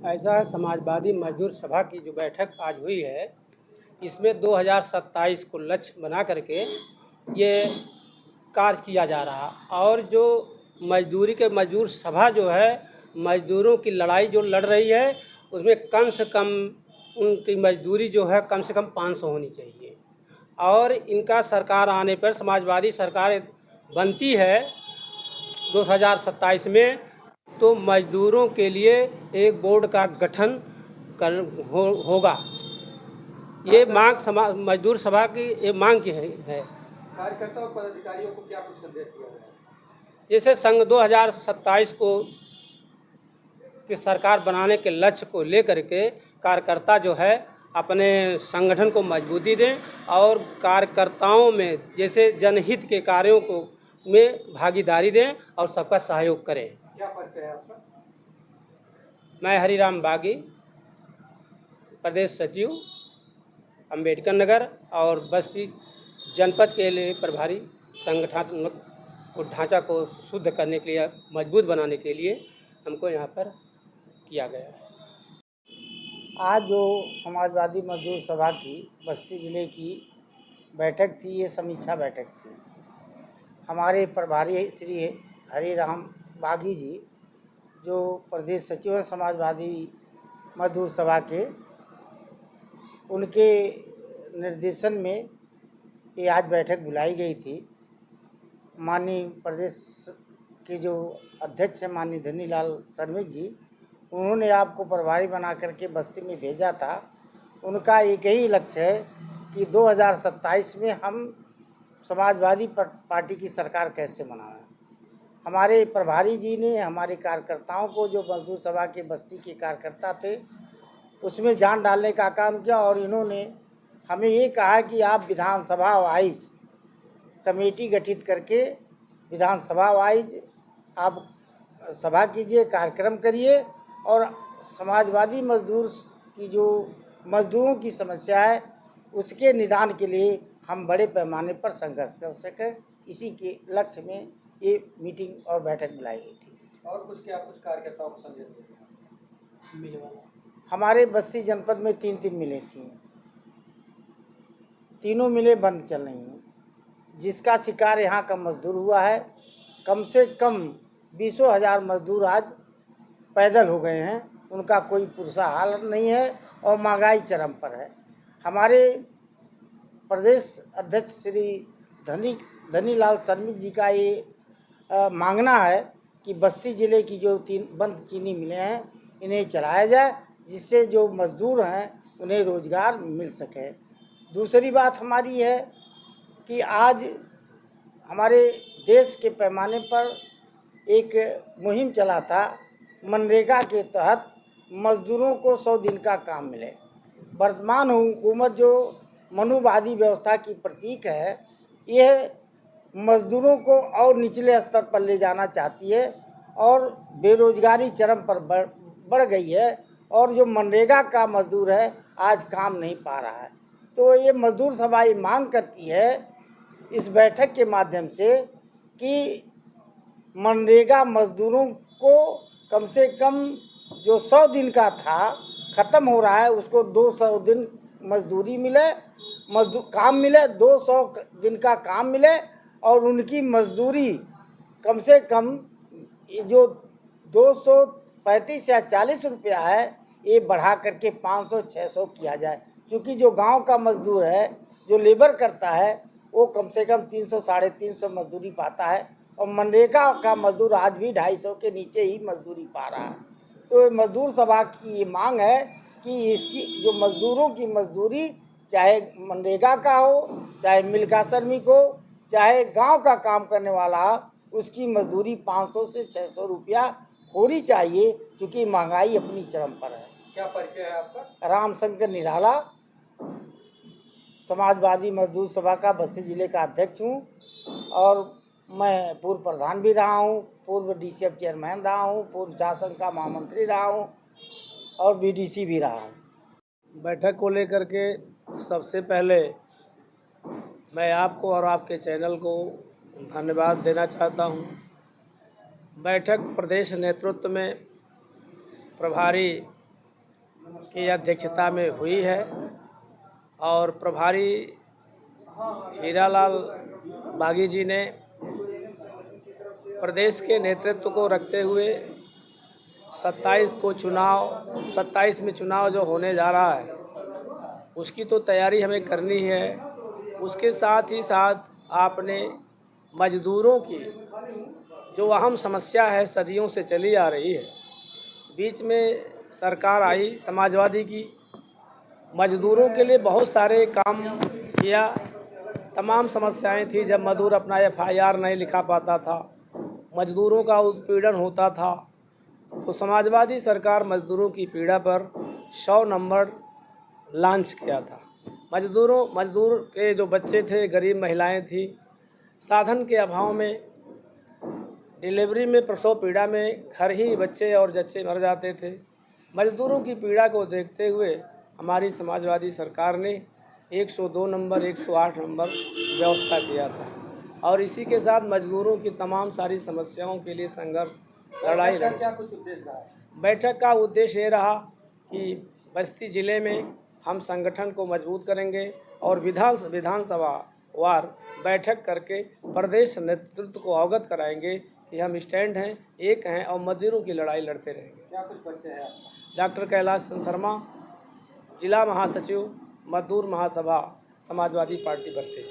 ऐसा है, समाजवादी मजदूर सभा की जो बैठक आज हुई है, इसमें 2027 को लक्ष्य बना करके ये कार्य किया जा रहा। और जो मजदूर सभा जो है, मजदूरों की लड़ाई जो लड़ रही है, उसमें कम से कम उनकी मजदूरी जो है कम से कम 500 होनी चाहिए। और इनका सरकार आने पर, समाजवादी सरकार बनती है 2027 में, तो मजदूरों के लिए एक बोर्ड का गठन होगा। ये मांग मजदूर सभा की ये मांग की है। कार्यकर्ता और पदाधिकारियों को क्या कुछ संदेश दिया गया है? जैसे संघ 2027 को की सरकार बनाने के लक्ष्य को लेकर के कार्यकर्ता जो है अपने संगठन को मजबूती दें और कार्यकर्ताओं में जैसे जनहित के कार्यों को में भागीदारी दें और सबका सहयोग करें। क्या परिचय है आपका? मैं हरिराम बागी, प्रदेश सचिव, अंबेडकर नगर और बस्ती जनपद के लिए प्रभारी। संगठनात्मक ढांचा को शुद्ध करने के लिए, मजबूत बनाने के लिए हमको यहाँ पर किया गया है। आज जो समाजवादी मजदूर सभा की बस्ती ज़िले की बैठक थी, ये समीक्षा बैठक थी। हमारे प्रभारी श्री हरिराम बागी जी, जो प्रदेश सचिव हैं समाजवादी मजदूर सभा के, उनके निर्देशन में ये आज बैठक बुलाई गई थी। माननीय प्रदेश के जो अध्यक्ष हैं माननीय धनीलाल शर्मिक जी, उन्होंने आपको प्रभारी बना करके बस्ती में भेजा था। उनका एक ही लक्ष्य है कि 2027 में हम समाजवादी पार्टी की सरकार कैसे बनाएं। हमारे प्रभारी जी ने हमारे कार्यकर्ताओं को, जो मजदूर सभा के बस्ती के कार्यकर्ता थे, उसमें जान डालने का काम किया। और इन्होंने हमें ये कहा कि आप विधानसभा वाइज कमेटी गठित करके विधानसभा वाइज आप सभा कीजिए, कार्यक्रम करिए और समाजवादी मजदूर की जो मजदूरों की समस्या है उसके निदान के लिए हम बड़े पैमाने पर संघर्ष कर सकें। इसी के लक्ष्य में ये मीटिंग और बैठक बुलाई गई थी। और कुछ कार्यकर्ताओं को संदेश दिया? हमारे बस्ती जनपद में 3 मिलें थी, तीनों मिलें बंद चल रही हैं, जिसका शिकार यहाँ का मजदूर हुआ है। कम से कम 20,000 मजदूर आज पैदल हो गए हैं, उनका कोई पुरसा हाल नहीं है और महंगाई चरम पर है। हमारे प्रदेश अध्यक्ष श्री धनीलाल शर्मिक जी का ये मांगना है कि बस्ती ज़िले की जो 3 बंद चीनी मिलें हैं, इन्हें चलाया जाए, जिससे जो मजदूर हैं उन्हें रोज़गार मिल सके। दूसरी बात हमारी है कि आज हमारे देश के पैमाने पर एक मुहिम चला था, मनरेगा के तहत मजदूरों को 100 दिन का काम मिले। वर्तमान हुकूमत जो मनुवादी व्यवस्था की प्रतीक है, यह मजदूरों को और निचले स्तर पर ले जाना चाहती है और बेरोजगारी चरम पर बढ़ गई है। और जो मनरेगा का मजदूर है आज काम नहीं पा रहा है। तो ये मजदूर सभा ये मांग करती है इस बैठक के माध्यम से कि मनरेगा मजदूरों को कम से कम जो 100 दिन का था ख़त्म हो रहा है, उसको 200 दिन मजदूरी मिले, काम मिले, 200 दिन का काम मिले और उनकी मजदूरी कम से कम जो 235 या 40 रुपया है, ये बढ़ा करके 500-600 किया जाए। क्योंकि जो गांव का मजदूर है, जो लेबर करता है, वो कम से कम 300-350 मजदूरी पाता है और मनरेगा का मजदूर आज भी 250 के नीचे ही मजदूरी पा रहा है। तो मजदूर सभा की ये मांग है कि इसकी जो मजदूरों की मजदूरी, चाहे मनरेगा का हो, चाहे मिल्का श्रमिक हो, चाहे गांव का काम करने वाला हो, उसकी मजदूरी 500 से 600 रुपया होनी चाहिए, क्योंकि महंगाई अपनी चरम पर है। क्या परिचय है आपका? रामशंकर निराला, समाजवादी मजदूर सभा का बस्ती जिले का अध्यक्ष हूँ और मैं पूर्व प्रधान भी रहा हूँ, पूर्व डीसीएफ चेयरमैन रहा हूँ, पूर्व शासन का महामंत्री रहा हूँ और बीडीसी भी रहा हूँ। बैठक को लेकर के सबसे पहले मैं आपको और आपके चैनल को धन्यवाद देना चाहता हूँ। बैठक प्रदेश नेतृत्व में प्रभारी की अध्यक्षता में हुई है और प्रभारी हीरालाल बागी जी ने प्रदेश के नेतृत्व को रखते हुए 27 में चुनाव जो होने जा रहा है उसकी तो तैयारी हमें करनी है। उसके साथ ही साथ आपने मजदूरों की जो अहम समस्या है सदियों से चली आ रही है, बीच में सरकार आई समाजवादी की, मजदूरों के लिए बहुत सारे काम किया, तमाम समस्याएं थी। जब मजदूर अपना FIR नहीं लिखा पाता था, मजदूरों का उत्पीड़न होता था, तो समाजवादी सरकार मजदूरों की पीड़ा पर 100 नंबर लॉन्च किया था। मजदूर के जो बच्चे थे, गरीब महिलाएं थी, साधन के अभाव में डिलीवरी में प्रसव पीड़ा में घर ही बच्चे और जच्चे मर जाते थे। मजदूरों की पीड़ा को देखते हुए हमारी समाजवादी सरकार ने 102 नंबर 108 नंबर व्यवस्था किया था और इसी के साथ मजदूरों की तमाम सारी समस्याओं के लिए संघर्ष लड़ाई लड़ी। क्या कुछ उद्देश्य रहा है? बैठक का उद्देश्य ये रहा कि बस्ती ज़िले में हम संगठन को मजबूत करेंगे और विधानसभा वार बैठक करके प्रदेश नेतृत्व को अवगत कराएंगे कि हम स्टैंड हैं, एक हैं और मजदूरों की लड़ाई लड़ते रहेंगे। क्या कुछ परिचय है आपका? डॉक्टर कैलाश चंद्र शर्मा, जिला महासचिव, मजदूर महासभा, समाजवादी पार्टी बस्ती।